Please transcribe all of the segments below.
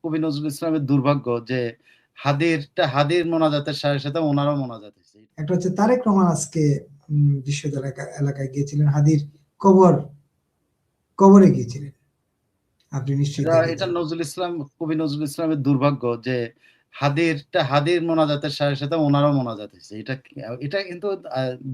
কবি নজরুল ইসলামের দুর্ভাগ্য যে হাদির মোনাজাতের সাথে সাথে ওনারও মোনাজাত হয়েছে। একটা হচ্ছে তারেক রহমান আজকে বিশ্ববিদ্যালয় এলাকায় গিয়েছিলেন, হাদির কবরে গিয়েছিলেন, আপনি নিশ্চয়ই এটা কবি নজরুল ইসলামের দুর্ভাগ্য যে হাদির মোনাজাতের সাথে সাথে ওনারও মোনাজাত হয়েছে। এটা কিন্তু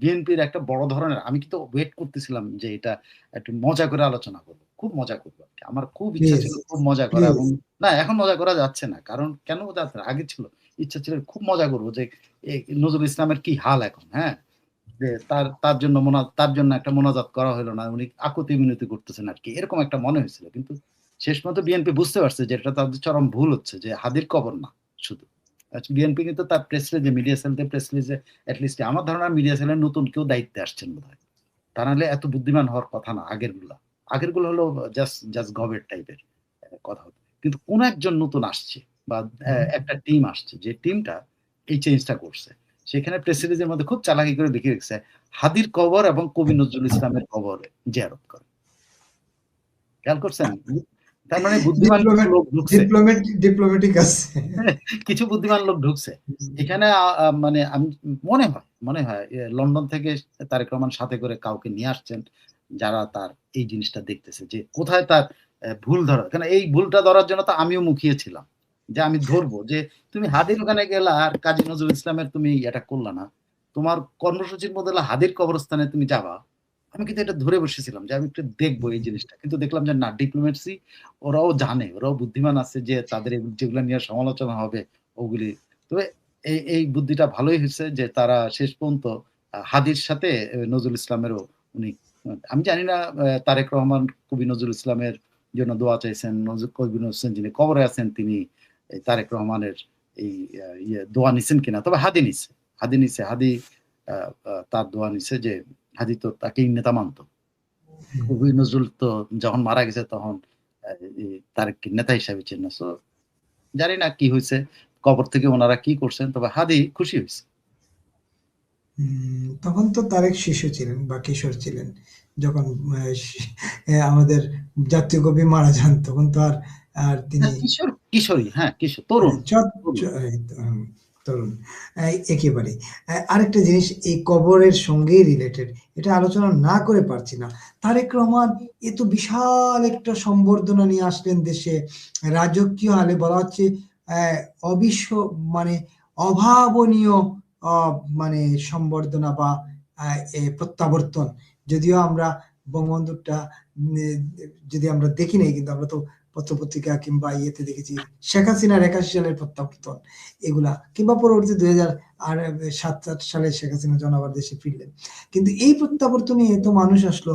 বিএনপির একটা বড় ধরনের, আমি কিন্তু ওয়েট করতেছিলাম যে এটা একটু মজা করে আলোচনা করবো, খুব মজা করবো। আমার খুব ইচ্ছা ছিল খুব মজা করা, এবং না এখন মজা করা যাচ্ছে না, কারণ কেন যাচ্ছে না, আগে ছিল ইচ্ছা ছিল খুব মজা করবো যে নজরুল ইসলামের কি হাল এখন, হ্যাঁ, যে তার জন্য একটা মোনাজাত করা হলো না, উনি আকুতি মিনতি করতেছেন আর কি, এরকম একটা মনে হয়েছিল। কিন্তু শেষ মতো বিএনপি বুঝতে পারছে যে এটা তাদের চরম ভুল হচ্ছে, যে হাদির কবর না শুধু। বিএনপি কিন্তু তার প্রেস রিলিজে, মিডিয়া সেলতে প্রেস রিলিজে অ্যাটলিস্ট আমার ধারণা মিডিয়া সেলের নতুন কেউ দায়িত্বে আসছেন বোধ হয়, তা নাহলে এত বুদ্ধিমান হওয়ার কথা না। আগেরগুলো হলো জাস্ট গবের টাইপের কথা হতো, কিন্তু কোন একজন নতুন আসছে বা একটা টিম আসছে, যে টিমটা এই চেঞ্জটা করছে। সেখানে প্রেস রিলিজের মধ্যে খুব চালাকি করে লিখে রেখেছে হাদির কবর এবং কবি নজরুল ইসলামের কবর জিয়ারত করে। খেয়াল করছেন? তার মানে বুদ্ধিমান লোক ঢুকছে, কিছু বুদ্ধিমান লোক ঢুকছে এখানে। মানে আমি মনে হয় লন্ডন থেকে তারেক রহমান সাথে করে কাউকে নিয়ে আসছেন, যারা তার এই জিনিসটা দেখতেছে যে কোথায় তার ভুল ধরা। কারণ এই ভুলটা ধরার জন্য তো আমিও মুখিয়েছিলাম, যে আমি ধরবো যে তুমি হাদির ওখানে গেলা আর কাজী নজরুল ইসলামের তুমি এটা করলা না, তোমার কর্মসূচির মধ্যে হাদির কবরস্থানে তুমি যাবা। আমি কিন্তু এটা ধরে বসেছিলাম যে আমি একটু দেখবো এই জিনিসটা, কিন্তু দেখলাম যে না, ডিপ্লোমেসি ওরাও জানে, ওরাও বুদ্ধিমান আছে, যে তাদের যেগুলো নিয়ে সমালোচনা হবে ওগুলি। তবে এই বুদ্ধিটা ভালোই হয়েছে যে তারা শেষ পর্যন্ত হাদির সাথে নজরুল ইসলামেরও উনি, আমি জানি না তারেক রহমান কবি নজরুল ইসলামের জন্য দোয়া চাইছেন, কবি নজরুল ইসলাম যিনি কবরে আছেন তিনি তারেক রহমানের এই দোয়া নিছেন কিনা, তবে হাদি তার দোয়া নিছে, যে হাদি তো তাকেই নেতা মানত। কবি নজরুল তো যখন মারা গেছে তখন তারেক নেতা হিসাবে চিহ্ন। সো জানি না কি হয়েছে, কবর থেকে ওনারা কি করছেন, তবে হাদি খুশি হয়েছে। তখন তো তারেক শিশু ছিলেন বা কিশোর ছিলেন যখন আমাদের জাতীয় কবি মারা যান, তখন তো আর তিনি কিশোরী, হ্যাঁ কিশোর, তরুণ তরুণ একেবারে। আরেকটা জিনিস এই কবরের সঙ্গেই রিলেটেড, এটা আলোচনা না করে পারছি না। তারেক রহমান এত বিশাল একটা সম্বর্ধনা নিয়ে আসলেন দেশে, রাজকীয় হালে বলা হচ্ছে মানে অভাবনীয় মানে সম্বর্ধনা বা প্রত্যাবর্তন। যদিও আমরা বঙ্গবন্ধুটা যদি আমরা দেখি নাই, কিন্তু আমরা তো পত্রপত্রিকা কিংবা ইয়েতে দেখেছি শেখ হাসিনার 81 সালের প্রত্যাবর্তন এগুলা, কিংবা পরবর্তী 2007-8 সালে শেখ হাসিনা জনগণ দেশে ফিরলেন। কিন্তু এই প্রত্যাবর্তনে এত মানুষ আসলো,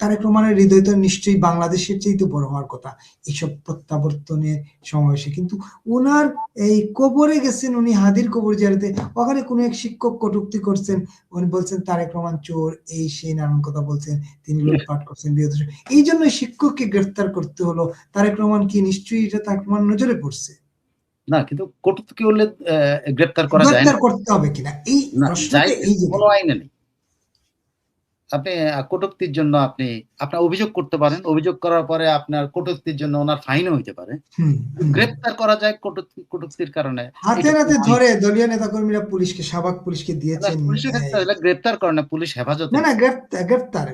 তারেক রহমানের হৃদয় তো নিশ্চয়ই বাংলাদেশের চেয়ে তো বড় হওয়ার কথা এইসব প্রত্যাবর্তনের সমাবেশে। কিন্তু ওনার এই কবরে গেছেন, উনি হাদির কবর জিয়ারতে, ওখানে কোনো এক শিক্ষক কটূক্তি করছেন, উনি বলছেন তারেক রহমান চোর, এই সেই নানান কথা বলছেন, তিনি লুটপাট করছেন, এই জন্য শিক্ষককে গ্রেফতার করতে হলো। তারেক রহমান কি নিশ্চয়ই এটা তারেক রহমান নজরে পড়ছে না, কিন্তু কটূক্তি করলে গ্রেফতার করা যায় না, করতে হবে কিনা এই প্রশ্নটা, এই যে কোনো আইনে নেই। আপনি কটূক্তির জন্য আপনি আপনার অভিযোগ করতে পারেন, অভিযোগ করার পরে আপনার কটূক্তির জন্য ওনার ফাইনও হইতে পারে, গ্রেফতার করা যায় কটূক্তির কারণে। হাতে নাতে ধরে দলীয় নেতাকর্মীরা পুলিশকে, সাবাক পুলিশকে দিয়েছেন, পুলিশের ক্ষেত্রে হলে গ্রেফতার করে না, পুলিশ হেফাজতে। না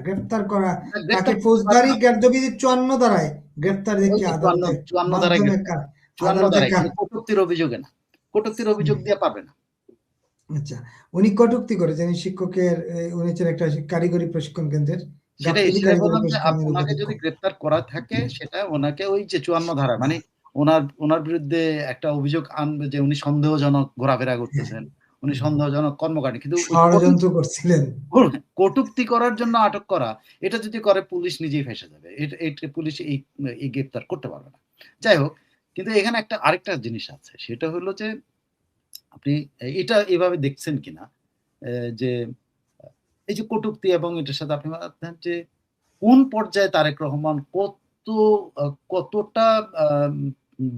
গ্রেফতার করা, তাকে ফৌজদারি 54 ধারায় গ্রেফতার দেখিয়ে আদালতে 54 ধারায় কটূক্তির অভিযোগে না, কটূক্তির অভিযোগ দিয়ে পারবে না। আচ্ছা, উনি কটূক্তি করেছেন শিক্ষকের, উনি ছিলেন একটা কারিগরি প্রশিক্ষণ কেন্দ্রের, ওনাকে যদি গ্রেফতার করা থাকে সেটা ওনাকে ওই যে 54 ধারা, মানে ওনার বিরুদ্ধে একটা অভিযোগ আনবে যে উনি সন্দেহজনক ঘোরাফেরা করতেছেন, উনি সন্দেহজনক কর্মকাণ্ড, কিন্তু ষড়যন্ত্র করছিলেন, কটূক্তি করার জন্য আটক করা, এটা যদি করে পুলিশ নিজেই ফেঁসে যাবে, এটা পুলিশ এই গ্রেফতার করতে পারবে না। যাই হোক, কিন্তু এখানে আরেকটা জিনিস আছে, সেটা হলো যে আপনি এটা এভাবে দেখছেন কিনা, যে এই যে কটূক্তি এবং এটার সাথে আপনি যে কোন পর্যায়ে তারেক রহমান কতটা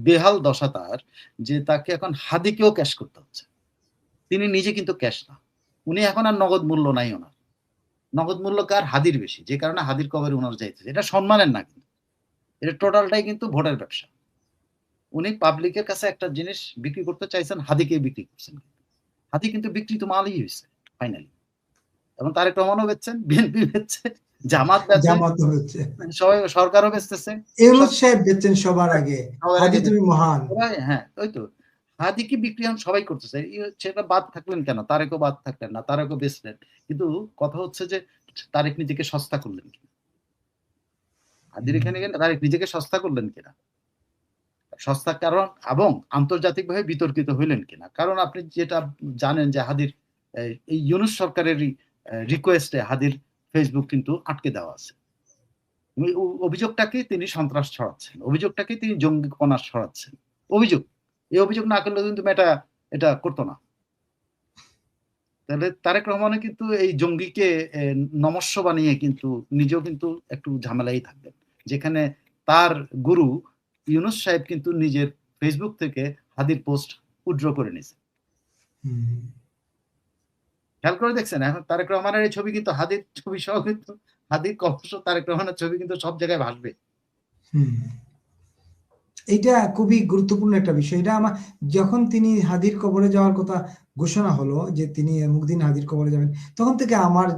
বেহাল দশা তার, যে তাকে এখন হাদিকেও ক্যাশ করতে হচ্ছে। তিনি নিজে কিন্তু ক্যাশ না, উনি এখন আর নগদ মূল্য নাই ওনার, নগদ মূল্য কার, হাদির বেশি, যে কারণে হাদির কবরে ওনার যাইতেছে। এটা সম্মানের না, কিন্তু এটা টোটালটাই কিন্তু ভোটের ব্যবসা। উনি পাবলিকের কাছে একটা জিনিস বিক্রি করতে চাইছেন, হাদিকে বিক্রি করছেন। হাদি কিন্তু বিক্রিত মালই হয়েছে ফাইনালি। এবং তারেক রহমানও বেচছেন, বিএনপি বেচছে, জামাত বেচে, জামাত হচ্ছে, সবাই, সরকারও বেচতেছে। ইউনূস সাহেব বেচছেন সবার আগে, সবার হাদি আগে তুমি মহান। হ্যাঁ, ওই তো। হাদিকে বিক্রি এখন সবাই করতেছে। সেটা বাদ থাকলেন কেন? তারেকও বাদ থাকলেন না, তারেকও বেচলেন। কিন্তু কথা হচ্ছে যে তারেক নিজেকে সস্তা করলেন কিনা? হাদির এখানে তারেক নিজেকে সস্তা করলেন কিনা? সস্তা কারণ এবং আন্তর্জাতিকভাবে বিতর্কিত হইলেন কিনা? কারণ আপনি যেটা জানেন যে হাদির এই ইউনূস সরকারেরই রিকোয়েস্টে হাদির ফেসবুক কিন্তু আটকে দেওয়া আছে। অভিযোগটাকে তিনি সন্ত্রাস ছড়াচ্ছেন, অভিযোগটাকে তিনি জঙ্গিপনা ছড়াচ্ছেন। অভিযোগ, এই অভিযোগ না করলে কিন্তু এটা করতো না। তাহলে তারেক রহমানও কিন্তু এই জঙ্গিকে নমস্য বানিয়ে কিন্তু নিজেও কিন্তু একটু ঝামেলাই থাকবেন, যেখানে তার গুরু ইউনূস সাহেব কিন্তু নিজের ফেসবুক থেকে হাদির পোস্ট উইথড্র করে নিয়েছে। খেয়াল করে দেখছেন, এখন তারেক রহমানের এই ছবি কিন্তু হাদির ছবি সহ কিন্তু হাদির কবর, তারেক রহমানের ছবি কিন্তু সব জায়গায় ভাসবে। এটা খুবই গুরুত্বপূর্ণ একটা বিষয়। এটা আমার যখন তিনি হাদির কবরে যাওয়ার কথা ঘোষণা হলো যে তিনি মুকদিন হাদির কবরে যাবেন, তখন থেকে আমার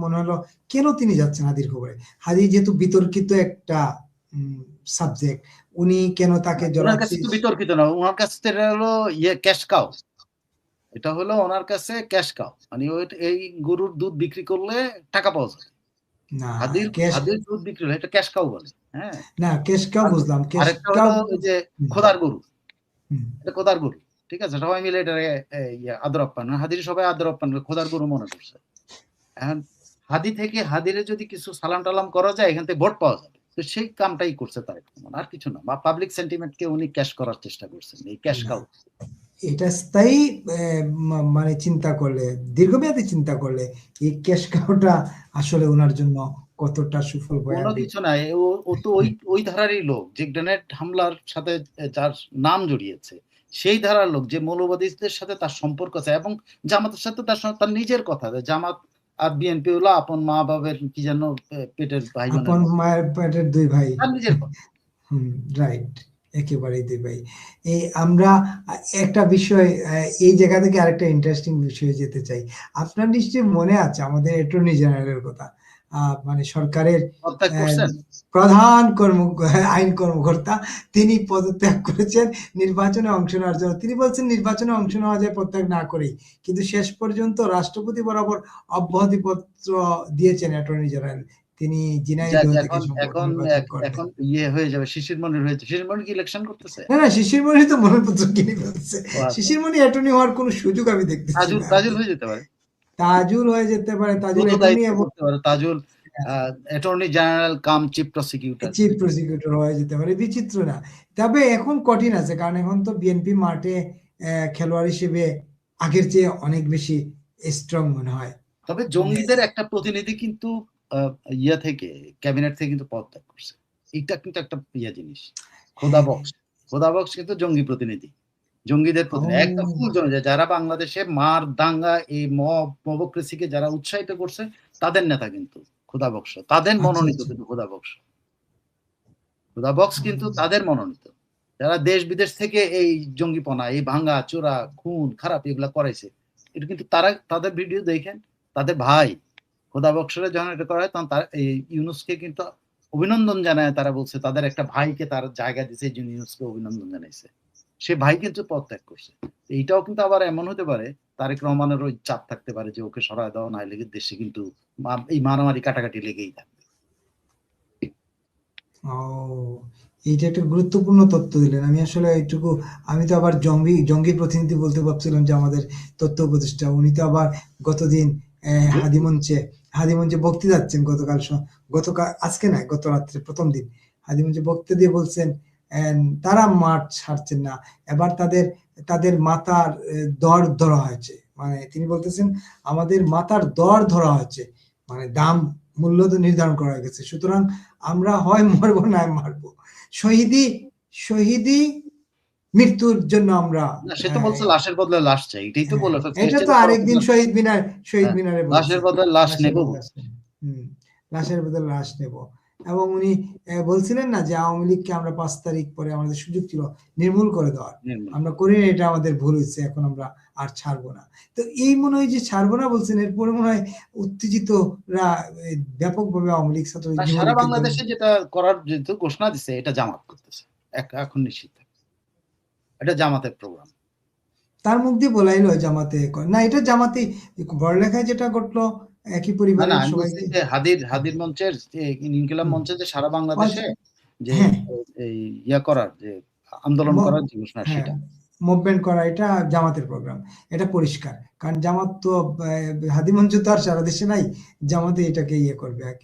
মনে হলো কেন তিনি যাচ্ছেন হাদির কবরে। হাদি যেহেতু বিতর্কিত একটা সাবজেক্ট, উনি কেন তাকে ওনার কাছে তো বিতর্কিত না, ওনার কাছে এটা হলো ক্যাশ কাউ। এটা হলো ওনার কাছে ক্যাশ কাউ, মানে এই গরুর দুধ বিক্রি করলে টাকা পাওয়া যায়। হাদির দুধ বিক্রি হলে এটা ক্যাশ কাউ বলে। হ্যাঁ, না ক্যাশ কাউ বুঝলাম, আরেকটা হলো যে খোদার গরু, এটা খোদার গরু। ঠিক আছে, সবাই মিলে এটা আদর আপ্যায়ন, হাদির সবাই আদর আপ্যায়ন খোদার গরু মনে করছে। এখন হাদি থেকে হাদিরে যদি কিছু সালাম টালাম করা যায়, এখান থেকে ভোট পাওয়া যাবে, তো সেই কামটাই করছে তারেক রহমান, আর কিছু না। বা পাবলিক সেন্টিমেন্টকে উনি ক্যাশ করার চেষ্টা করছেন, এই ক্যাশ কাউ। এটা স্থায়ী মানে চিন্তা করলে, দীর্ঘমেয়াদী চিন্তা করলে এই ক্যাশ কাউটা আসলে ওনার জন্য কতটা সুফল বয়ে কোনো কিছু না। ও তো ওই ধারারই লোক যে গ্রেনেড হামলার সাথে যার নাম জড়িয়েছে, সেই ধারার লোক যে মৌলবাদীদের সাথে তার সম্পর্ক আছে, এবং জামাতের সাথে তার নিজের কথা, জামাত আর বিএনপি হলো আপন মা বাবার কি যেন পেটের ভাই, আপন মায়ের পেটের দুই ভাই, তার নিজের কথা। রাইট, একেবারেই দুই ভাই। এই আমরা একটা বিষয়, এই জায়গা থেকে আরেকটা ইন্টারেস্টিং বিষয়ে যেতে চাই। আপনার নিশ্চয়ই মনে আছে আমাদের অ্যাটর্নি জেনারেলের কথা, মানে সরকারের প্রধান আইন কর্মকর্তা, তিনি পদত্যাগ করেছেন নির্বাচনে অংশ নেওয়ার জন্য। তিনি বলছেন নির্বাচনে অংশ নেওয়া যায় পদত্যাগ না করেই, কিন্তু শেষ পর্যন্ত রাষ্ট্রপতি বরাবর অব্যাহতি পত্র দিয়েছেন অ্যাটর্নি জেনারেল। তিনি এখন হয়ে যাবে, শিশির মনির হয়েছে। শিশির মনির কি ইলেকশন করতেছে? না, শিশির মনির তো মনোনয়নপত্র কিনে ফেলছে। শিশির মনি অ্যাটর্নি হওয়ার কোনো সুযোগ আমি দেখতেছি না। তাজুল হয়ে যেতে পারে, তাজুল হয়ে যেতে পারে, Tajul attorney Tajul attorney general cum chief prosecutor হয়ে যেতে পারে, বিচিত্র না। তবে এখন কঠিন আছে, কারণ এখন তো বিএনপি মাঠে খেলোয়াড় হিসেবে আগের চেয়ে অনেক বেশি স্ট্রং মনে হয়। তবে জঙ্গিদের একটা প্রতিনিধি কিন্তু থেকে ক্যাবিনেট থেকে কিন্তু পদত্যাগ করছে। এটা কিন্তু একটা জিনিস। খোদাবক্স কিন্তু জঙ্গি প্রতিনিধি, জঙ্গিদের প্রতিনিধি, একদম ফুল জঙ্গি, যারা বাংলাদেশে মার দাঙ্গা এই মবক্রেসিকে যারা উৎসাহিত করছে, তাদের নেতা কিন্তু খোদাবক্স, তাদের মনোনীত কিন্তু খোদাবক্স কিন্তু তাদের মনোনীত, যারা দেশ বিদেশ থেকে এই জঙ্গিপনা, এই ভাঙ্গা চোরা খুন খারাপ এগুলা করাইছে, এটা কিন্তু তারা, তাদের ভিডিও দেখেন, তাদের ভাই খোদাবক্সরে যখন এটা করা হয় তখন তার এই ইউনূসকে কিন্তু অভিনন্দন জানায়, তারা বলছে তাদের একটা ভাইকে তার জায়গা দিছে, এই জন্য ইউনূসকে অভিনন্দন জানাইছে। সে ভাই কিন্তু পদত্যাগ করছে। এইটাও কিন্তু আবার এমন হতে পারে তারেক রহমানের ওই চাপ থাকতে পারে যে ওকে সরায় দেওয়া, নাইলে দেশে কিন্তু এই মারামারি কাটাকাটি লেগেই থাকবে। এইটা একটা গুরুত্বপূর্ণ তথ্য দিলেন। আমি আসলে এইটুকু, আমি তো আবার জঙ্গি প্রতিনিধি বলতে ভাবছিলাম যে আমাদের তথ্য উপদেষ্টা, উনি তো আবার গতদিন হাদিমঞ্চে বক্তৃতা দিচ্ছেন, গতকাল আজকে না, গত রাত্রে প্রথম দিন হাদিমঞ্চে বক্তৃতা দিয়ে বলছেন তারা মাঠ ছাড়ছেন না, এবার তাদের মাথার দর ধরা হয়েছে। মানে তিনি বলতেছেন আমাদের মাথার দর ধরা হয়েছে, মানে দাম মূল্য তো নির্ধারণ করা হয়ে গেছে, সুতরাং আমরা হয় মরবো না মারবো, শহীদি মৃত্যুর জন্য আমরা। সে তো বলছে লাশের বদলে লাশ চাই, এটাই তো বলে। এটা তো আরেকদিন শহীদ মিনারে লাশের বদলে লাশ নেব, লাশের বদলে লাশ নেব। এবং উনি বলছিলেন না যে আওয়ামী লীগকে আমরা 5 তারিখ পরে আমাদের সুযোগ ছিল নির্মূল করে দেওয়ার। নির্মূল আমরা করা। করি নাই, এটা আমাদের ভুল হইছে। এখন আমরা আর ছাড়বো না। তো এই মনে হয় যে ছাড়বো না বলছেন, এরপরে মনে হয় উত্তেজিতরা ব্যাপকভাবে আওয়ামী লীগ, ছাত্রলীগ, আর সারা যুবলীগের জন্য। বাংলাদেশে যেটা করার যেহেতু ঘোষণা দিছে এটা জামাত করতেছে। এখন নিশ্চিত। এটা জামাতের প্রোগ্রাম। তার মুখ দিয়ে বলাইল জামাতে না, এটা জামাতেই বড়লেখায় যেটা ঘটলো একই না, পরিবারের আমি বলছি সবাইকে। যে হাদির মঞ্চের যে ইনকিলাব হুম। মঞ্চে যে সারা বাংলাদেশে যে হ্যাঁ, এই ইয়া করার যে আন্দোলন করার যে ঘোষণা হ্যাঁ, সেটা। মুভমেন্ট করা এটা জামাতের প্রোগ্রাম। এটা পরিষ্কার। কারণ জামাত তো হাদি মঞ্চ তো আর সারা দেশে নাই। জামাতে এটাকে ইয়ে করবে আরকি।